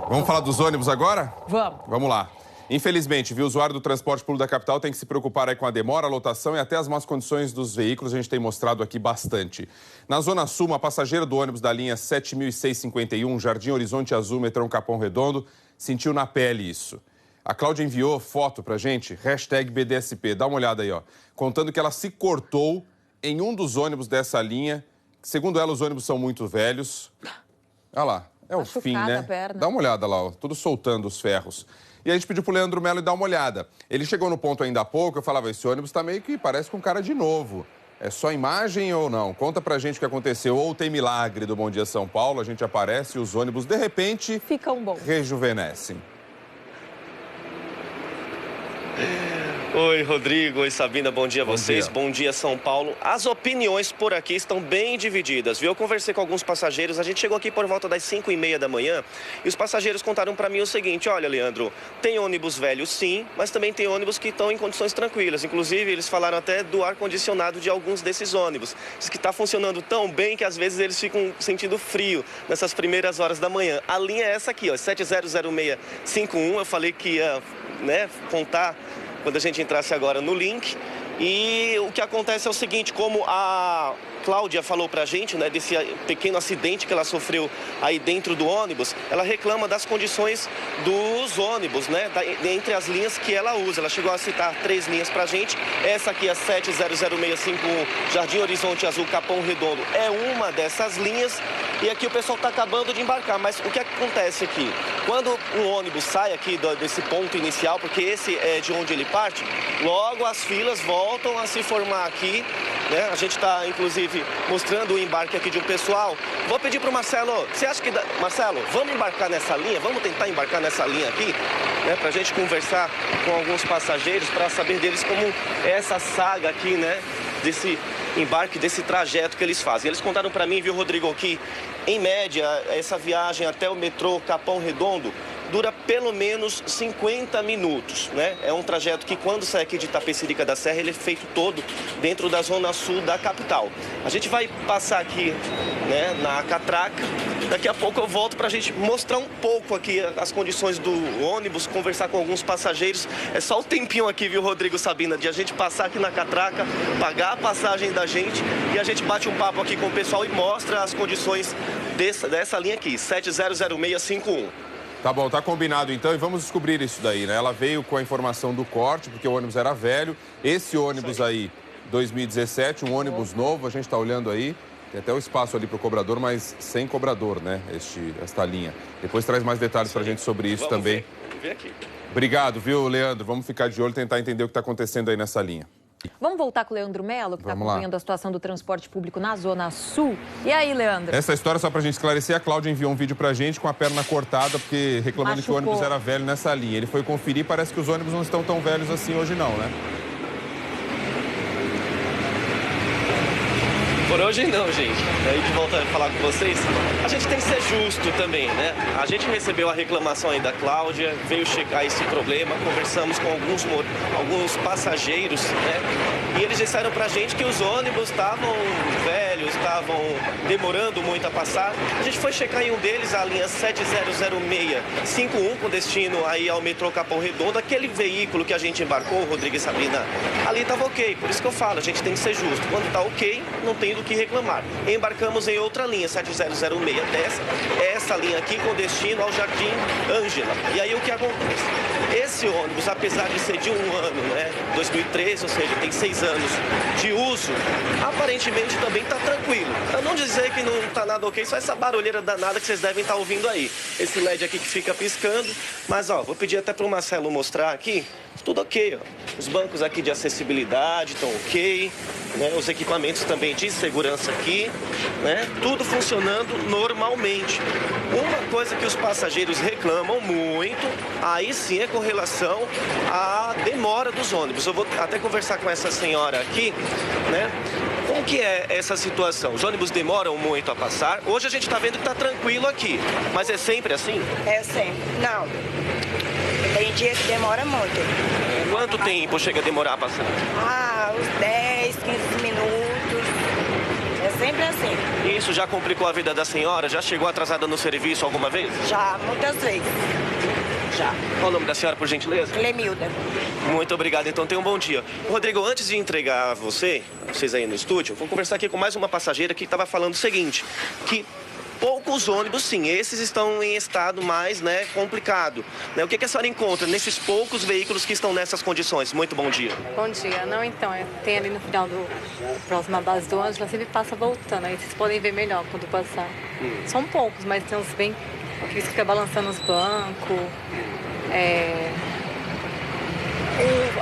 Vamos falar dos ônibus agora? Vamos. Vamos lá. Infelizmente, viu, o usuário do transporte público da capital tem que se preocupar aí com a demora, a lotação e até as más condições dos veículos. A gente tem mostrado aqui bastante. Na Zona Sul, uma passageira do ônibus da linha 7651, Jardim Horizonte Azul, metrô Capão Redondo, sentiu na pele isso. A Cláudia enviou foto pra gente, #BDSP. Dá uma olhada aí, ó. Contando que ela se cortou em um dos ônibus dessa linha. Segundo ela, os ônibus são muito velhos. Olha lá, é o fim, né? Dá uma olhada lá, ó, tudo soltando os ferros. E a gente pediu pro Leandro Melo dar uma olhada. Ele chegou no ponto ainda há pouco, eu falava, esse ônibus tá meio que parece com cara de novo. É só imagem ou não? Conta pra gente o que aconteceu. Ou tem milagre do Bom Dia São Paulo, a gente aparece e os ônibus, de repente, ficam bons. Rejuvenescem. Oi, Rodrigo. Oi, Sabina. Bom dia a vocês. Dia. Bom dia, São Paulo. As opiniões por aqui estão bem divididas, viu? Eu conversei com alguns passageiros. A gente chegou aqui por volta das 5h30 da manhã e os passageiros contaram para mim o seguinte: olha, Leandro, tem ônibus velhos sim, mas também tem ônibus que estão em condições tranquilas. Inclusive, eles falaram até do ar-condicionado de alguns desses ônibus. Diz que está funcionando tão bem que às vezes eles ficam sentindo frio nessas primeiras horas da manhã. A linha é essa aqui, ó, 700651. Eu falei que ia, contar quando a gente entrasse agora no link. E o que acontece é o seguinte, como a Cláudia falou pra gente, desse pequeno acidente que ela sofreu aí dentro do ônibus, ela reclama das condições dos ônibus, entre as linhas que ela usa. Ela chegou a citar 3 linhas pra gente. Essa aqui, a 700651, Jardim Horizonte Azul, Capão Redondo, é uma dessas linhas. E aqui o pessoal tá acabando de embarcar. Mas o que acontece aqui? Quando um ônibus sai aqui desse ponto inicial, porque esse é de onde ele parte, logo as filas voltam a se formar aqui, A gente está, inclusive, mostrando o embarque aqui de um pessoal. Vou pedir para o Marcelo, você acha que... Marcelo, vamos embarcar nessa linha? Vamos tentar embarcar nessa linha aqui? Para a gente conversar com alguns passageiros, para saber deles como é essa saga aqui, desse embarque, desse trajeto que eles fazem. Eles contaram para mim, viu, Rodrigo, que, em média, essa viagem até o metrô Capão Redondo dura pelo menos 50 minutos, É um trajeto que, quando sai aqui de Itapecerica da Serra, ele é feito todo dentro da zona sul da capital. A gente vai passar aqui, na catraca. Daqui a pouco eu volto para a gente mostrar um pouco aqui as condições do ônibus, conversar com alguns passageiros. É só o tempinho aqui, viu, Rodrigo, Sabina, de a gente passar aqui na catraca, pagar a passagem da gente e a gente bate um papo aqui com o pessoal e mostra as condições dessa linha aqui, 700651. Tá bom, tá combinado então, e vamos descobrir isso daí, Ela veio com a informação do corte, porque o ônibus era velho. Esse ônibus aí, 2017, um ônibus novo, a gente tá olhando aí. Tem até o espaço ali pro cobrador, mas sem cobrador, esta linha. Depois traz mais detalhes pra gente sobre isso também. Vamos ver aqui. Obrigado, viu, Leandro? Vamos ficar de olho e tentar entender o que tá acontecendo aí nessa linha. Vamos voltar com o Leandro Melo, que está acompanhando a situação do transporte público na Zona Sul. E aí, Leandro? Essa história, só pra gente esclarecer, a Cláudia enviou um vídeo pra gente com a perna cortada, porque reclamando que o ônibus era velho nessa linha. Ele foi conferir, parece que os ônibus não estão tão velhos assim hoje não, Por hoje não, gente. Daí de volta a falar com vocês, a gente tem que ser justo também, A gente recebeu a reclamação aí da Cláudia, veio checar esse problema, conversamos com alguns passageiros, E eles disseram pra gente que os ônibus estavam velhos, estavam demorando muito a passar. A gente foi checar em um deles, a linha 700651, com destino aí ao metrô Capão Redondo. Aquele veículo que a gente embarcou, Rodrigo e Sabina, ali estava ok. Por isso que eu falo, a gente tem que ser justo. Quando está ok, não tem do que reclamar. Embarcamos em outra linha, 700610, essa linha aqui com destino ao Jardim Ângela. E aí o que acontece? Esse ônibus, apesar de ser de um ano, 2013, ou seja, tem 6 anos de uso, aparentemente também está tranquilo. Para não dizer que não está nada ok, só essa barulheira danada que vocês devem estar ouvindo aí. Esse LED aqui que fica piscando, mas vou pedir até para o Marcelo mostrar aqui, tudo ok, Os bancos aqui de acessibilidade estão ok, Os equipamentos também de segurança aqui, Tudo funcionando normalmente. Uma coisa que os passageiros reclamam muito, aí sim é com relação à demora dos ônibus. Eu vou até conversar com essa senhora aqui, Como que é essa situação? Os ônibus demoram muito a passar. Hoje a gente está vendo que está tranquilo aqui, mas é sempre assim? É sempre. Não. Tem dia que demora muito. Quanto tempo chega a demorar a passar? Uns 10, 15 minutos. É sempre sempre assim. E isso já complicou a vida da senhora? Já chegou atrasada no serviço alguma vez? Já, muitas vezes. Já. Qual o nome da senhora, por gentileza? Clemilda. Muito obrigado, então tenha um bom dia. Rodrigo, antes de entregar vocês aí no estúdio, vou conversar aqui com mais uma passageira que estava falando o seguinte, que poucos ônibus, sim, esses estão em estado mais, complicado. O que a senhora encontra nesses poucos veículos que estão nessas condições? Muito bom dia. Bom dia. Não, então, tem ali no final próxima base do ônibus, ela sempre passa voltando. Aí vocês podem ver melhor quando passar. São poucos, mas tem uns bem... que fica balançando os bancos.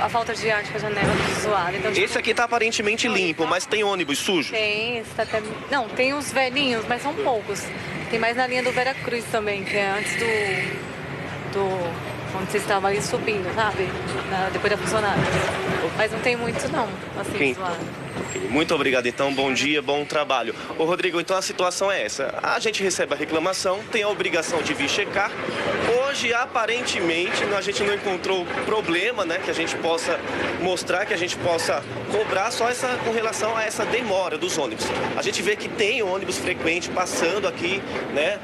A falta de ar com a janela do usuário. Então, esse aqui está aparentemente limpo, mas tem ônibus sujo? Tem, até... Não, tem os velhinhos, mas são poucos. Tem mais na linha do Vera Cruz também, que é antes onde vocês estavam ali subindo, sabe? Depois da funcionária. Mas não tem muito não, assim, zoado. Muito obrigado, então. Bom dia, bom trabalho. Ô, Rodrigo, então a situação é essa. A gente recebe a reclamação, tem a obrigação de vir checar. Hoje, aparentemente, a gente não encontrou problema, que a gente possa mostrar, que a gente possa cobrar só com relação a essa demora dos ônibus. A gente vê que tem ônibus frequente passando aqui,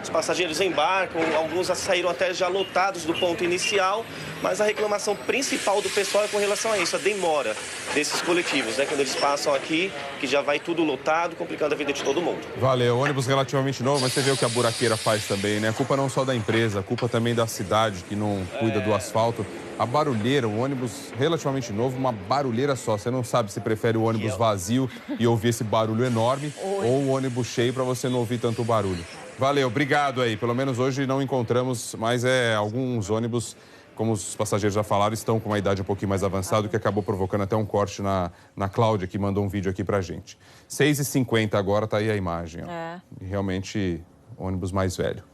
Os passageiros embarcam, alguns saíram até já lotados do ponto inicial, mas a reclamação principal do pessoal é com relação a isso, a demora desses coletivos, quando eles passam aqui, que já vai tudo lotado, complicando a vida de todo mundo. Valeu, ônibus relativamente novo, mas você vê o que a buraqueira faz também, A culpa não só da empresa, a culpa também da cidade, que não cuida do asfalto. A barulheira, um ônibus relativamente novo, uma barulheira só. Você não sabe se prefere o ônibus vazio e ouvir esse barulho enorme ou o ônibus cheio para você não ouvir tanto barulho. Valeu, obrigado aí. Pelo menos hoje não encontramos, mas alguns ônibus, como os passageiros já falaram, estão com uma idade um pouquinho mais avançada, o que acabou provocando até um corte na Cláudia, que mandou um vídeo aqui pra gente. 6h50 agora, tá aí a imagem. Ó. Realmente, ônibus mais velho.